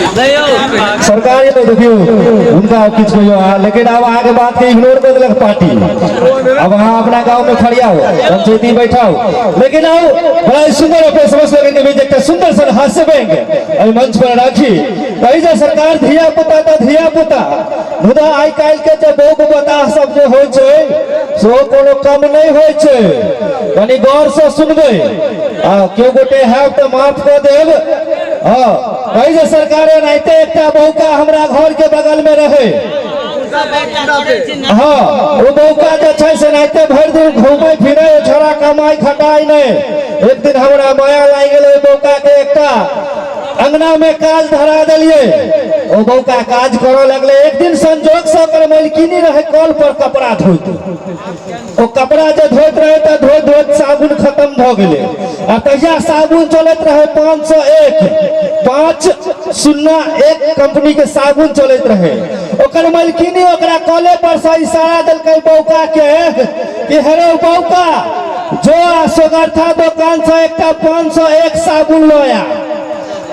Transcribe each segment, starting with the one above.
सरकार ये देखियो उनका कुछ लेकिन अब आगे बात के इग्नोर कर दिलक पार्टी। अब वहाँ अपना गांव में खड़िया हो पंचायती बैठा हो, लेकिन आओ बड़ा सुंदर अपने समस्त के बीच एक सुंदर सा हास्य बैंक अभी मंच पर राखी कही जे सरकार धिया पुता तो धिया पुता मुदा आई काल के जे बोग बता सब जो होय छै सो कोनो कम नहीं होय छै, कनी गौर से सुनबे क्यों गोटे है तो माफ कर देव। कही जे सरकारे नाइते एकटा बौका हमरा घर के बगल में रहे, वो बौका जो छै से नाइते भर दिन घूमे फिरे छोरा कमाई खटाई नहीं। एक दिन हमरा माया लाग गेल बौका के एकटा अंगना में काज धरा दिलिए, वो बौका काज करे लगले। एक दिन संजोग से ओकर मलकिनी रहे कल पर कपड़ा धोइत, वो कपड़ा जो धोइत रहे तो धोइत धोइत साबुन खत्म भ गेले आ तहिया साबुन चलत रहे 501 कंपनी के साबुन चलत रहे। ओकर मलकिनी ओकरा कले पर से इशारा दिलकै बौका के कि हेरो बौका जो सोगरथा दुकान से एकटा 501 साबुन लोया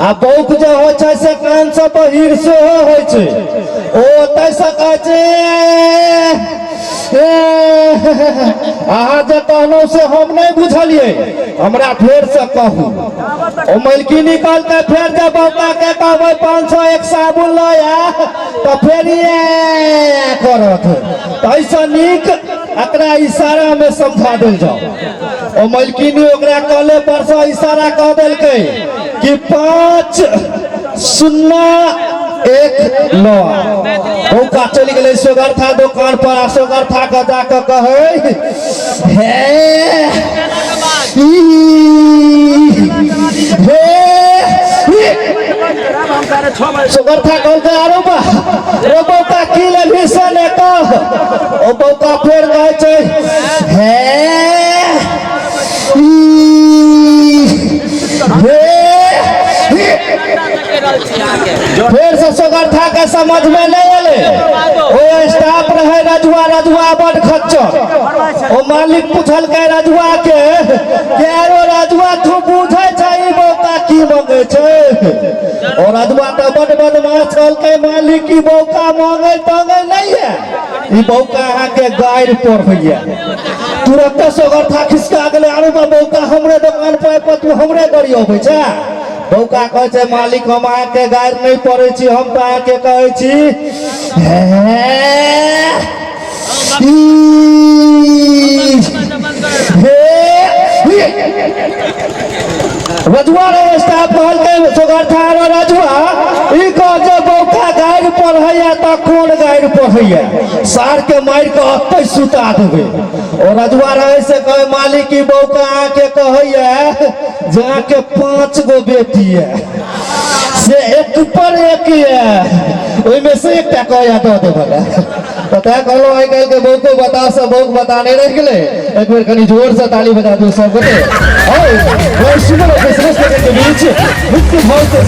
आ बौक जो हो छै से कान से बहिर से हो छै ओ तैसा कह छै अहाँ जे कहलौ से हम नहीं बुझलिए, हमरा फेर से कहू। ओ मलकिनी कहलकै फेर जब बौका के कहबै 501 साबुन लया तो फेर ये करत तैसा नीक एकरा इशारा में समझा देल जाओ। ओ मलकिनी ओकरा कहले पर से इशारा कह देलकै कि 501 बौका चली गए सोगरथा दुकान पर। सोगरथा के जाकर कहे सोगरथा कहलकै आरो बा रे बौका की लेभी से ने कह। ओ बौका फेर कहे छै फिर से सोगरथा के समझ में नहीं आले। वो स्टाफ रहे रजुआ, रजुआ बड़ खच्चर। वो मालिक पूछल के रजुआ के यारो रजुआ तू पूछे छै बौका की मांगे छै। और रजुआ तो बड़ बदमाश कहल के मालिक की बौका मांगे तांगे नहीं है, ई बौका अहाँ के गायर पर होइया। तुरंत सोगरथा खिसका गेले आरो बौका हमरे दुकान पर तू हमरे गड़ी अबै छै। बौका कहे छै मालिक हम अहाँ के गायर नहीं पड़े छी, हम तो अहाँ के कहे छी रजुआ रे स्टाफ कहलकै सोगरथा रो रजुआ ई कह जे बौका गायर पर हैया त कोन गायर पर हैया सार के मार के अत्ते सुता देबे। और रजुआ रहे से कहे मालिक की बौका अहाँ के कहैया जहाँ के 5 गो बेटी है से एक पर एक है ओई में से एकटा कहया दे देबला। पता कहलो आई काल के बौको बता सब बौक बताने रह गेले। एक बार कनी जोर से ताली बजा दो सब गोटे। ओए सुनो के बीच मुक्त भाव से